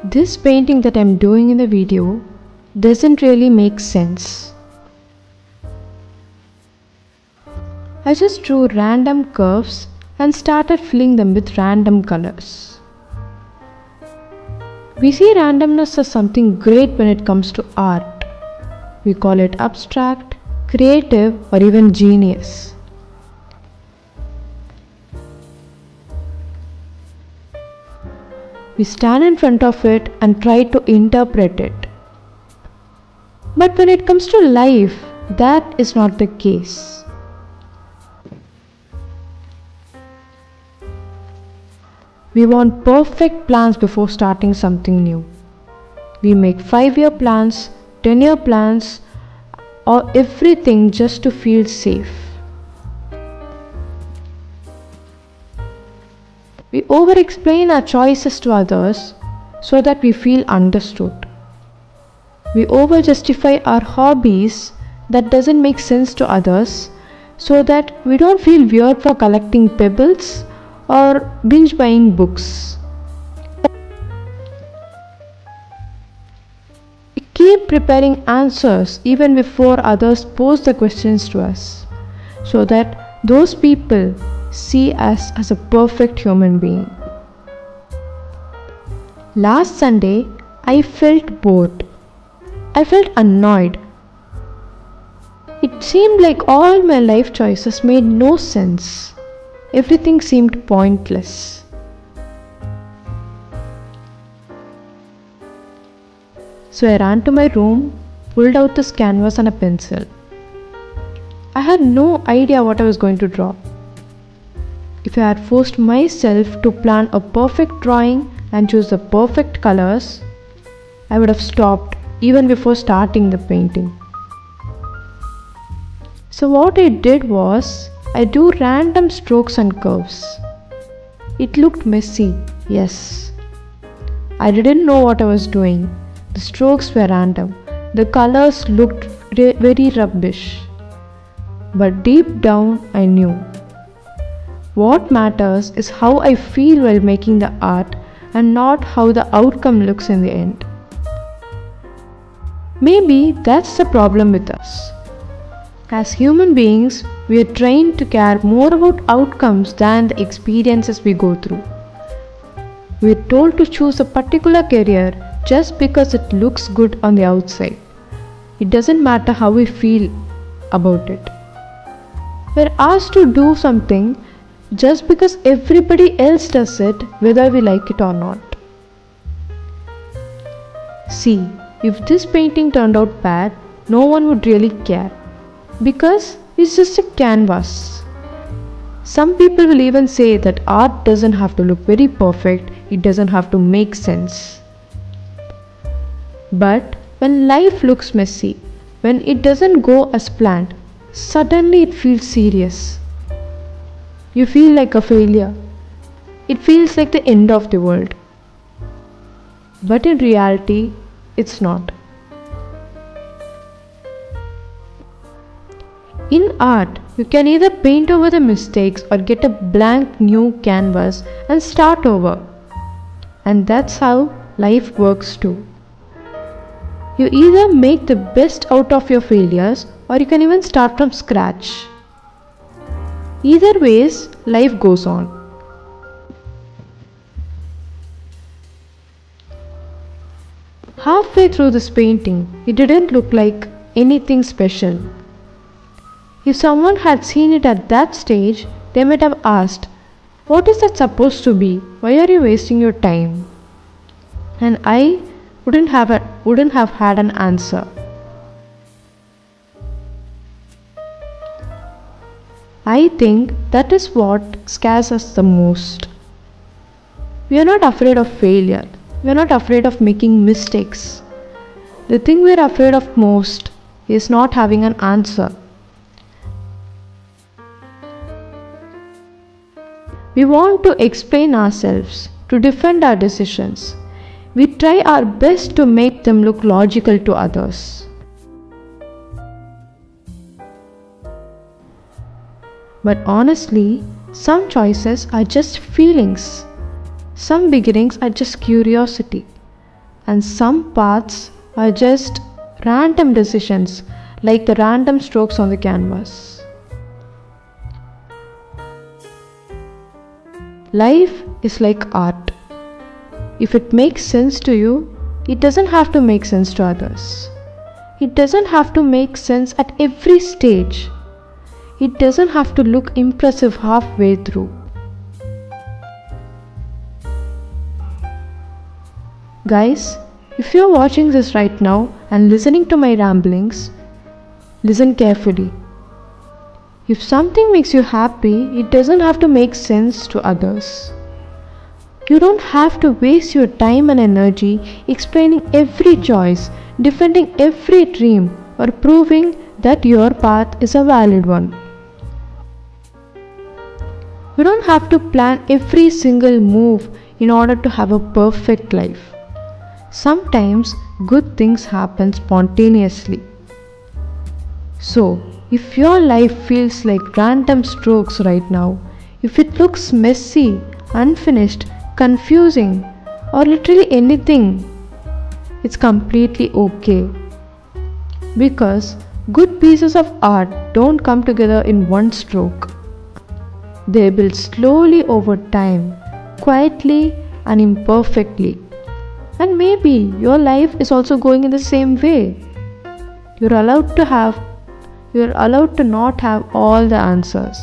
This painting that I'm doing in the video doesn't really make sense. I just drew random curves and started filling them with random colors. We see randomness as something great when it comes to art. We call it abstract, creative, or even genius. We stand in front of it and try to interpret it. But when it comes to life, that is not the case. We want perfect plans before starting something new. We make 5-year plans, 10-year plans, or everything just to feel safe. We over-explain our choices to others so that we feel understood. We over-justify our hobbies that doesn't make sense to others so that we don't feel weird for collecting pebbles or binge buying books. We keep preparing answers even before others pose the questions to us so that those people see us as a perfect human being. Last Sunday, I felt bored. I felt annoyed. It seemed like all my life choices made no sense. Everything seemed pointless. So I ran to my room, pulled out this canvas and a pencil. I had no idea what I was going to draw. If I had forced myself to plan a perfect drawing and choose the perfect colors, I would have stopped even before starting the painting. So what I did was, I drew random strokes and curves. It looked messy, yes. I didn't know what I was doing. The strokes were random. The colors looked very rubbish. But deep down I knew. What matters is how I feel while making the art and not how the outcome looks in the end. Maybe that's the problem with us. As human beings, we are trained to care more about outcomes than the experiences we go through. We are told to choose a particular career just because it looks good on the outside. It doesn't matter how we feel about it. We are asked to do something just because everybody else does it, whether we like it or not. See, if this painting turned out bad, no one would really care. Because it's just a canvas. Some people will even say that art doesn't have to look very perfect, it doesn't have to make sense. But when life looks messy, when it doesn't go as planned, suddenly it feels serious. You feel like a failure. It feels like the end of the world. But in reality, it's not. In art, you can either paint over the mistakes or get a blank new canvas and start over. And that's how life works too. You either make the best out of your failures or you can even start from scratch. Either ways, life goes on. Halfway through this painting, it didn't look like anything special. If someone had seen it at that stage, they might have asked, "What is that supposed to be? Why are you wasting your time?" And I wouldn't have had an answer. I think that is what scares us the most. We are not afraid of failure. We are not afraid of making mistakes. The thing we are afraid of most is not having an answer. We want to explain ourselves, to defend our decisions. We try our best to make them look logical to others. But honestly, some choices are just feelings, some beginnings are just curiosity, and some paths are just random decisions like the random strokes on the canvas. Life is like art. If it makes sense to you, it doesn't have to make sense to others. It doesn't have to make sense at every stage. It doesn't have to look impressive halfway through. Guys, if you're watching this right now and listening to my ramblings, listen carefully. If something makes you happy, it doesn't have to make sense to others. You don't have to waste your time and energy explaining every choice, defending every dream, or proving that your path is a valid one. You don't have to plan every single move in order to have a perfect life. Sometimes good things happen spontaneously. So, if your life feels like random strokes right now, if it looks messy, unfinished, confusing, or literally anything, it's completely okay. Because good pieces of art don't come together in one stroke. They build slowly over time, quietly and imperfectly. And maybe your life is also going in the same way. You're allowed to not have all the answers.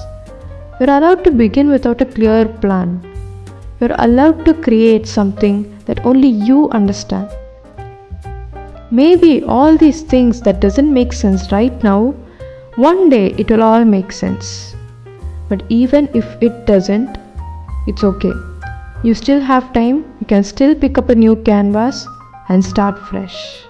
You're allowed to begin without a clear plan. You're allowed to create something that only you understand. Maybe all these things that doesn't make sense right now, one day it will all make sense. But even if it doesn't, it's okay. You still have time, you can still pick up a new canvas and start fresh.